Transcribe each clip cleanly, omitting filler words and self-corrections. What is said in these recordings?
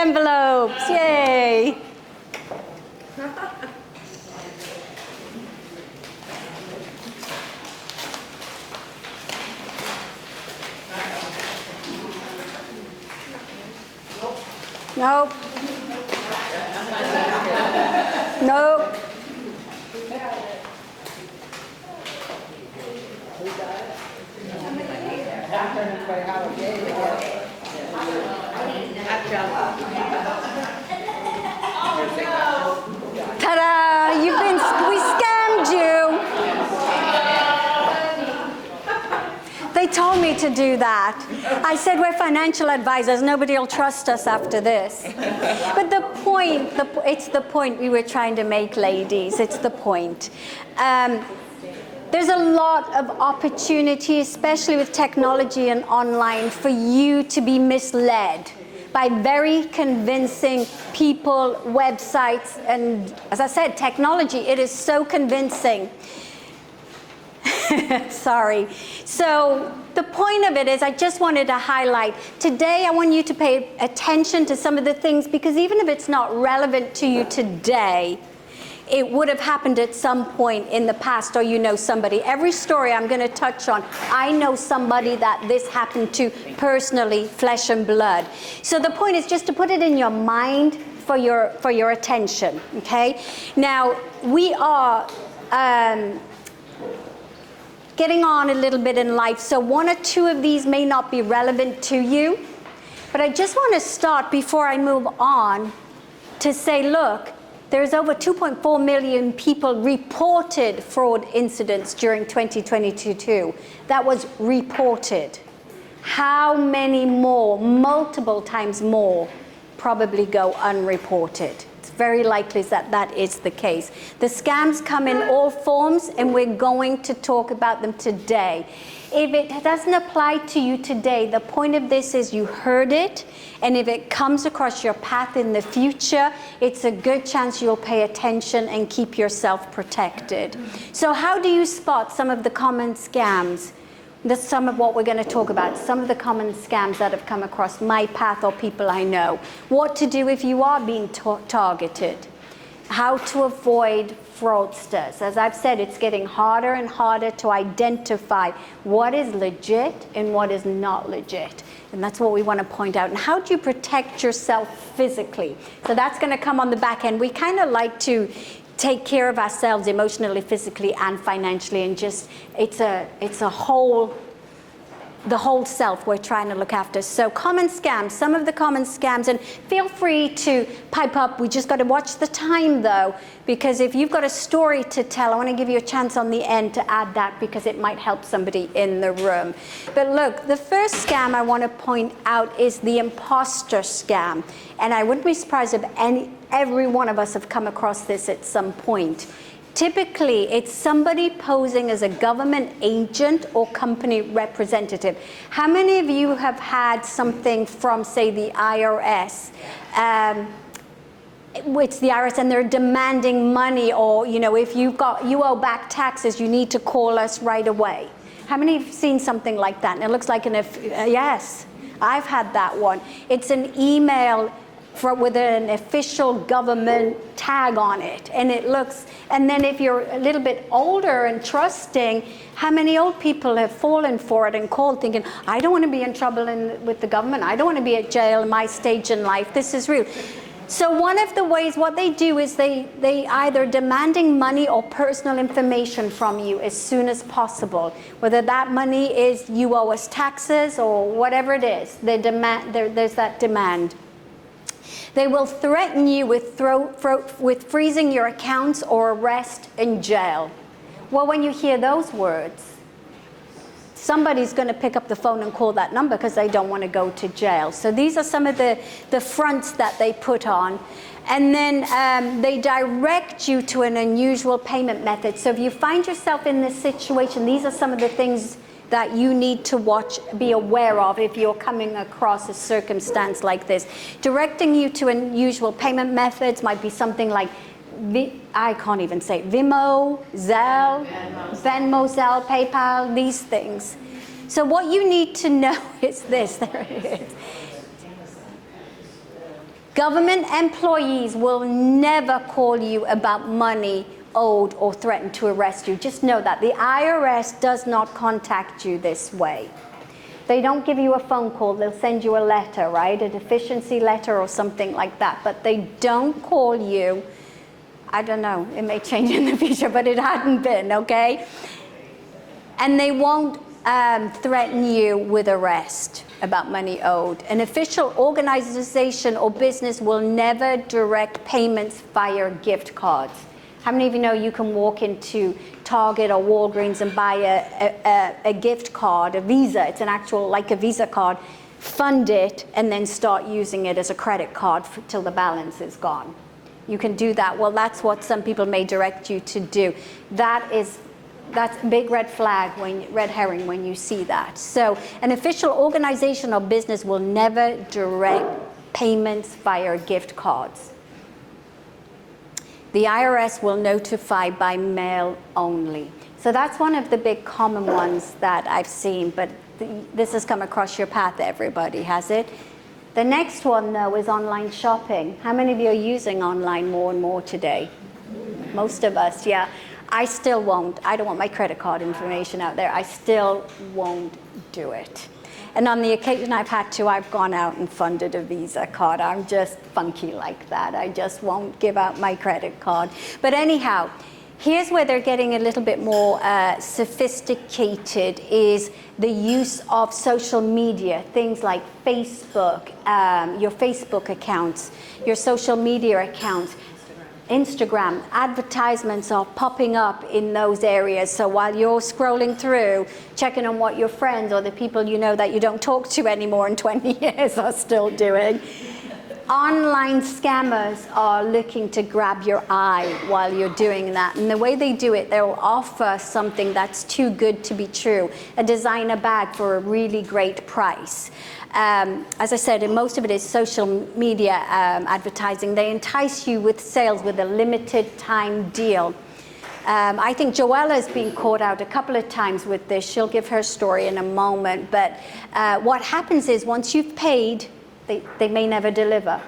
envelopes. Yay. Nope. Nope. Ta-da! We scammed you. They told me to do that. I said, we're financial advisors. Nobody will trust us after this. But the point, it's the point we were trying to make, ladies. It's the point. There's a lot of opportunity, especially with technology and online, for you to be misled by very convincing people, websites, and as I said, technology. It is so convincing. Sorry. So the point of it is, I just wanted to highlight, today I want you to pay attention to some of the things, because even if it's not relevant to you today, it would have happened at some point in the past, or you know somebody. Every story I'm going to touch on, I know somebody that this happened to personally, flesh and blood. So the point is just to put it in your mind for your attention, okay? Now, we are getting on a little bit in life, so one or two of these may not be relevant to you, but I just want to start before I move on to say, look, there's over 2.4 million people reported fraud incidents during 2022. That was reported. How many more, multiple times more, probably go unreported? It's very likely that that is the case. The scams come in all forms, and we're going to talk about them today. If it doesn't apply to you today, the point of this is you heard it, and if it comes across your path in the future, it's a good chance you'll pay attention and keep yourself protected. So how do you spot some of the common scams? That's some of what we're going to talk about, some of the common scams that have come across my path or people I know. What to do if you are being targeted. How to avoid fraudsters. As I've said, it's getting harder and harder to identify what is legit and what is not legit. And that's what we want to point out. And how do you protect yourself physically? So that's going to come on the back end. We kind of like to take care of ourselves emotionally, physically, and financially, and just, it's a whole, the whole self we're trying to look after. So common scams, some of the common scams, and feel free to pipe up. We just got to watch the time though, because if you've got a story to tell, I want to give you a chance on the end to add that, because it might help somebody in the room. But look, the first scam I want to point out is the imposter scam. And I wouldn't be surprised if every one of us have come across this at some point. Typically, it's somebody posing as a government agent or company representative. How many of you have had something from, say, the IRS? It's the IRS, and they're demanding money, or, you know, if you owe back taxes, you need to call us right away. How many have seen something like that? And it looks like yes, I've had that one. It's an email with an official government tag on it, and it looks, and then if you're a little bit older and trusting, how many old people have fallen for it and called thinking, I don't want to be in trouble with the government, I don't want to be at jail in my stage in life, this is real. So one of the ways, what they do is they either demanding money or personal information from you as soon as possible. Whether that money is you owe us taxes or whatever it is, there's that demand. They will threaten you with freezing your accounts or arrest and jail. Well, when you hear those words, somebody's going to pick up the phone and call that number because they don't want to go to jail. So these are some of the fronts that they put on. And then they direct you to an unusual payment method. So if you find yourself in this situation, these are some of the things that you need to be aware of if you're coming across a circumstance like this. Directing you to unusual payment methods might be something like, I can't even say, Venmo, Zelle, PayPal, these things. So what you need to know is this, there it is. Government employees will never call you about money owed or threaten to arrest you. Just know that. The IRS does not contact you this way. They don't give you a phone call. They'll send you a letter, right? A deficiency letter or something like that. But they don't call you. I don't know. It may change in the future, but it hadn't been, okay? And they won't threaten you with arrest about money owed. An official organization or business will never direct payments via gift cards. How many of you know you can walk into Target or Walgreens and buy a gift card, a Visa, it's an actual, like a Visa card, fund it, and then start using it as a credit card till the balance is gone. You can do that. Well, that's what some people may direct you to do. That's a big red flag, red herring when you see that. So an official organization or business will never direct payments via gift cards. The IRS will notify by mail only. So that's one of the big common ones that I've seen, but this has come across your path, everybody, has it? The next one, though, is online shopping. How many of you are using online more and more today? Most of us, yeah. I still won't. I don't want my credit card information out there. I still won't do it. And on the occasion I've had to, I've gone out and funded a Visa card. I'm just funky like that. I just won't give out my credit card. But anyhow, here's where they're getting a little bit more sophisticated, is the use of social media, things like Facebook, your Facebook accounts, your social media accounts. Instagram, advertisements are popping up in those areas. So while you're scrolling through, checking on what your friends or the people you know that you don't talk to anymore in 20 years are still doing, online scammers are looking to grab your eye while you're doing that. And the way they do it, they'll offer something that's too good to be true, a designer bag for a really great price. As I said, and most of it is social media advertising. They entice you with sales with a limited time deal. I think Joella's been caught out a couple of times with this. She'll give her story in a moment. But what happens is once you've paid, they may never deliver.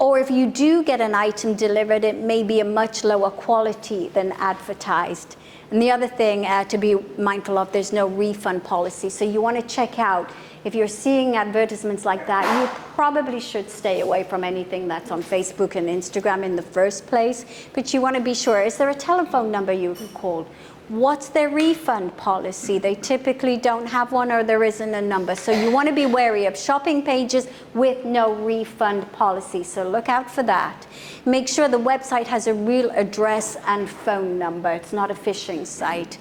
Or if you do get an item delivered, it may be a much lower quality than advertised. And the other thing to be mindful of, there's no refund policy. So you want to check out, if you're seeing advertisements like that, you probably should stay away from anything that's on Facebook and Instagram in the first place. But you want to be sure, is there a telephone number you can call? What's their refund policy? They typically don't have one, or there isn't a number. So you want to be wary of shopping pages with no refund policy. So look out for that. Make sure the website has a real address and phone number. It's not a phishing site.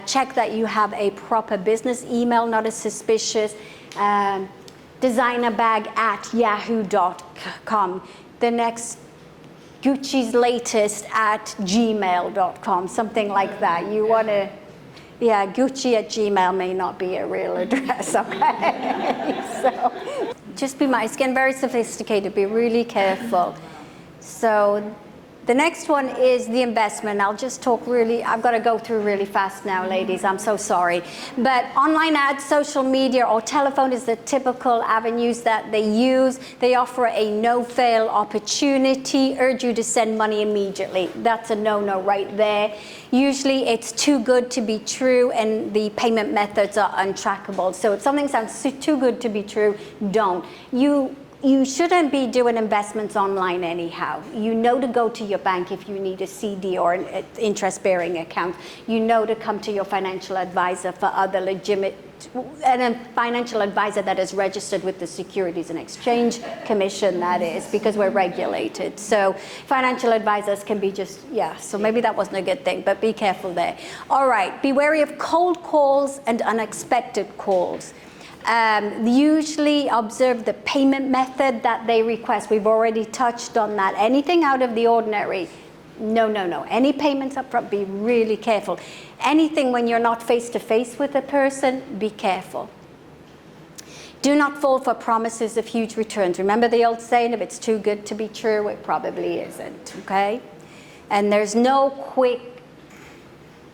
Check that you have a proper business email, not a suspicious designerbag@yahoo.com. The next Gucci's latest @gmail.com, something like that. You want to, yeah, Gucci@gmail may not be a real address, okay? So just be mindful. It's getting very sophisticated. Be really careful. So the next one is the investment. I'll just talk really, I've got to go through really fast now, ladies. I'm so sorry. But online ads, social media, or telephone is the typical avenues that they use. They offer a no-fail opportunity, urge you to send money immediately. That's a no-no right there. Usually it's too good to be true, and the payment methods are untrackable. So if something sounds too good to be true, don't. You shouldn't be doing investments online anyhow. You know to go to your bank if you need a CD or an interest-bearing account. You know to come to your financial advisor for other legitimate, and a financial advisor that is registered with the Securities and Exchange Commission, that is, because we're regulated. So financial advisors can be just, yeah, so maybe that wasn't a good thing, but be careful there. All right, be wary of cold calls and unexpected calls. Usually observe the payment method that they request. We've already touched on that. Anything out of the ordinary, no. Any payments up front, be really careful. Anything when you're not face-to-face with a person, be careful. Do not fall for promises of huge returns. Remember the old saying, if it's too good to be true, it probably isn't, okay? And there's no quick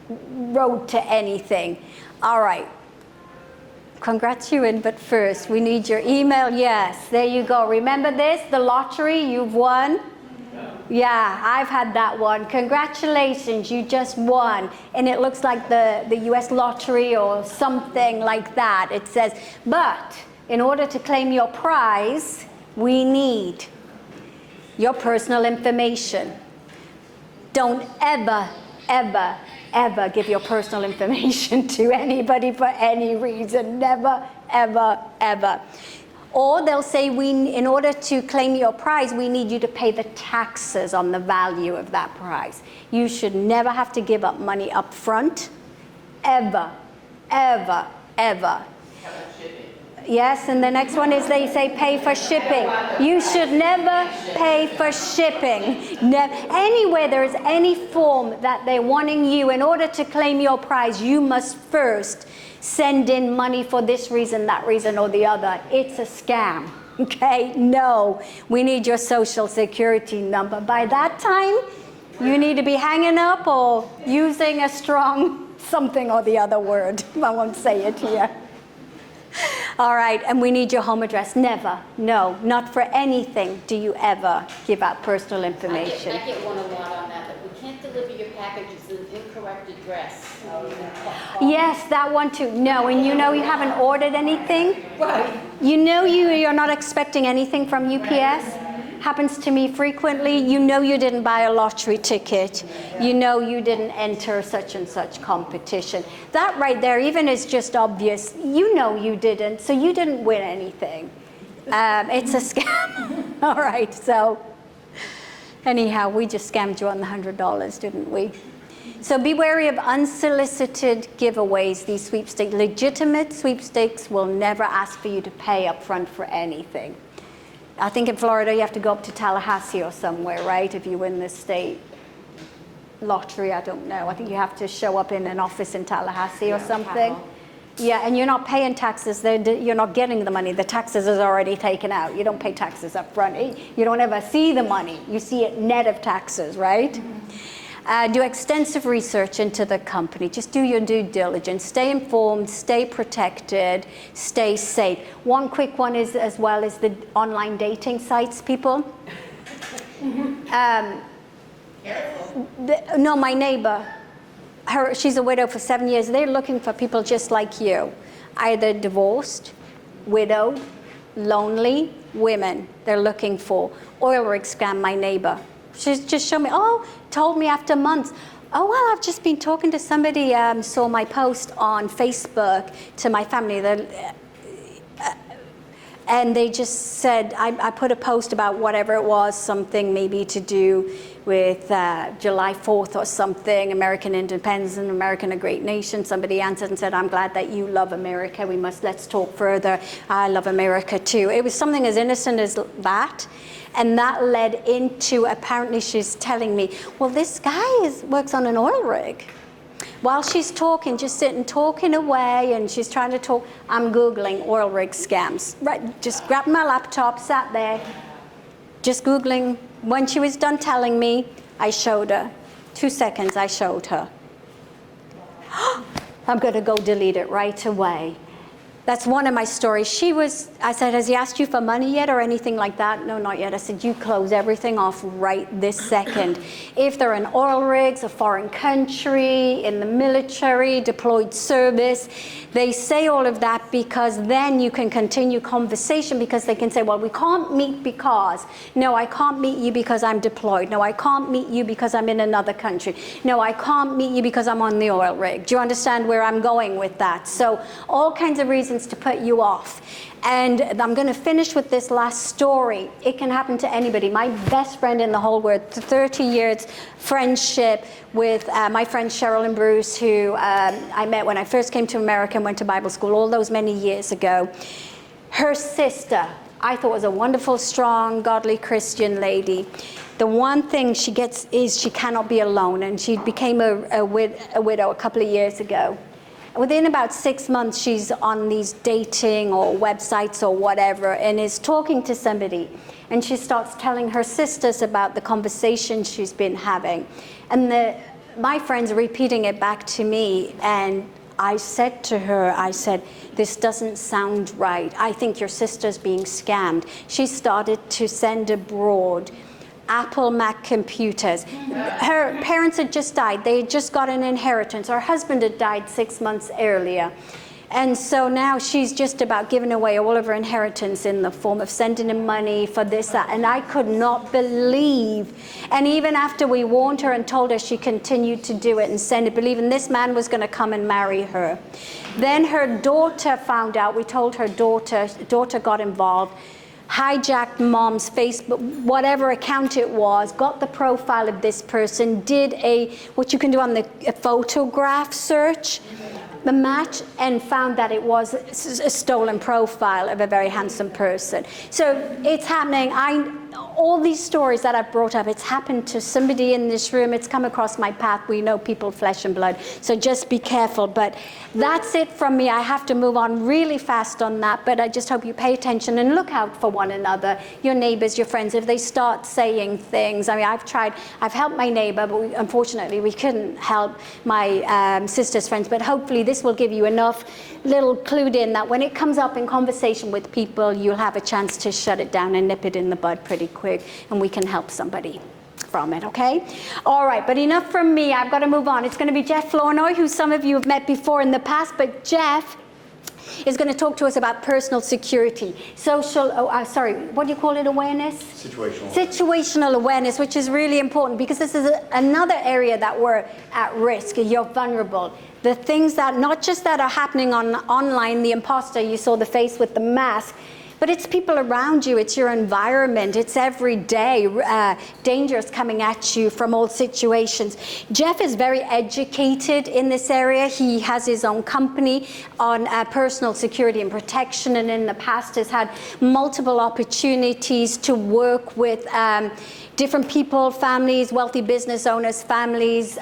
road to anything. All right. Congrats you in, but first we need your email. Yes, there you go. Remember this, the lottery you've won? Yeah, I've had that one. Congratulations, you just won. And it looks like the US lottery or something like that. It says, but in order to claim your prize, we need your personal information. Don't ever, ever, ever give your personal information to anybody for any reason. Never, ever, ever. Or they'll say, in order to claim your prize, we need you to pay the taxes on the value of that prize. You should never have to give up money up front, ever, ever, ever. Yes, and the next one is they say pay for shipping. You should never pay for shipping. Anywhere there is any form that they're wanting you, in order to claim your prize, you must first send in money for this reason, that reason, or the other. It's a scam, okay? No, we need your social security number. By that time, you need to be hanging up or using a strong something or the other word. I won't say it here. All right, and we need your home address. Never, no, not for anything do you ever give out personal information. I get one a lot on that, but we can't deliver your packages to an incorrect address. Yes, that one too. No, and you know you haven't ordered anything. Right. You know you're not expecting anything from UPS. Happens to me frequently. You know you didn't buy a lottery ticket. You know you didn't enter such and such competition. That right there even is just obvious. You know you didn't, so you didn't win anything. It's a scam. All right, so anyhow, we just scammed you on the $100, didn't we? So be wary of unsolicited giveaways. These sweepstakes, legitimate sweepstakes, will never ask for you to pay up front for anything. I think in Florida you have to go up to Tallahassee or somewhere, right? If you win the state lottery, I don't know. I think you have to show up in an office in Tallahassee or something. Yeah, and you're not paying taxes. You're not getting the money. The taxes is already taken out. You don't pay taxes up front. You don't ever see the money. You see it net of taxes, right? Do extensive research into the company. Just do your due diligence. Stay informed, stay protected, stay safe. One quick one is as well as the online dating sites, people. No, my neighbor, she's a widow for 7 years. They're looking for people just like you, either divorced, widowed, lonely women they're looking for. Oil rig scam, my neighbor. She's just showed me, told me after months, I've just been talking to somebody, saw my post on Facebook to my family, and they just said, I put a post about whatever it was, something maybe to do with July 4th or something, American independence and American a great nation. Somebody answered and said, I'm glad that you love America. Let's talk further. I love America too. It was something as innocent as that. And that led into, apparently she's telling me, well, this guy works on an oil rig. While she's talking, just sitting talking away, and she's trying to talk, I'm Googling oil rig scams. Right, just grabbed my laptop, sat there, just Googling. When she was done telling me, I showed her. 2 seconds, I showed her. I'm gonna go delete it right away. That's one of my stories. I said, has he asked you for money yet or anything like that? No, not yet. I said, you close everything off right this second. If they're in oil rigs, a foreign country, in the military, deployed service, they say all of that because then you can continue conversation, because they can say, well, we can't meet because. No, I can't meet you because I'm deployed. No, I can't meet you because I'm in another country. No, I can't meet you because I'm on the oil rig. Do you understand where I'm going with that? So all kinds of reasons to put you off. And I'm going to finish with this last story. It can happen to anybody. My best friend in the whole world, 30 years friendship with my friends Cheryl and Bruce, who I met when I first came to America and went to Bible school all those many years ago. Her sister, I thought, was a wonderful, strong, godly Christian lady. The one thing she gets is she cannot be alone, and she became a widow a couple of years ago. Within about 6 months, she's on these dating or websites or whatever, and is talking to somebody. And she starts telling her sisters about the conversation she's been having. And my friends are repeating it back to me, and I said to her, I said, this doesn't sound right. I think your sister's being scammed. She started to send abroad Apple Mac computers. Her parents had just died. They had just got an inheritance. Her husband had died 6 months earlier. And so now she's just about giving away all of her inheritance in the form of sending him money for this, that. And I could not believe. And even after we warned her and told her, she continued to do it and send it, believing this man was going to come and marry her. Then her daughter found out. We told her daughter got involved, hijacked mom's Facebook, whatever account it was, got the profile of this person, did what you can do on the photograph search, the match, and found that it was a stolen profile of a very handsome person. So it's happening. All these stories that I've brought up, it's happened to somebody in this room. It's come across my path. We know people, flesh and blood. So just be careful. But that's it from me. I have to move on really fast on that. But I just hope you pay attention and look out for one another, your neighbors, your friends. If they start saying things, I mean, I've helped my neighbor, but unfortunately we couldn't help my sister's friends. But hopefully this will give you enough little clued in that when it comes up in conversation with people, you'll have a chance to shut it down and nip it in the bud pretty quick, and we can help somebody from it, okay? All right, but enough from me. I've got to move on. It's going to be Jeff Flournoy, who some of you have met before in the past, but Jeff is going to talk to us about personal security, what do you call it, awareness? Situational awareness, which is really important because this is another area that we're at risk. You're vulnerable. The things that, not just that are happening online, the imposter, you saw the face with the mask, but it's people around you, it's your environment, it's every day dangers coming at you from all situations. Jeff is very educated in this area. He has his own company on personal security and protection, and in the past has had multiple opportunities to work with different people, families, wealthy business owners, families,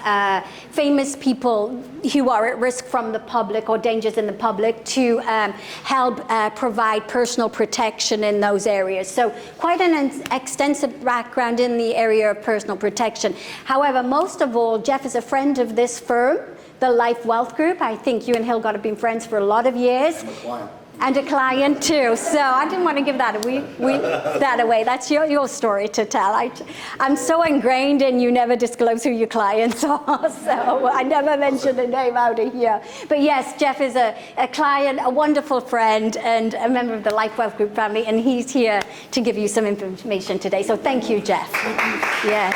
famous people who are at risk from the public or dangers in the public, to help provide personal protection in those areas. So quite an extensive background in the area of personal protection. However, most of all, Jeff is a friend of this firm, the Life Wealth Group. I think you and Hilgard have been friends for a lot of years. And a client too. So I didn't want to give that away. That's your story to tell. I'm so ingrained in you never disclose who your clients are, so I never mention a name out of here. But yes, Jeff is a client, a wonderful friend, and a member of the Life Wealth Group family, and he's here to give you some information today. So thank you, Jeff. Yes.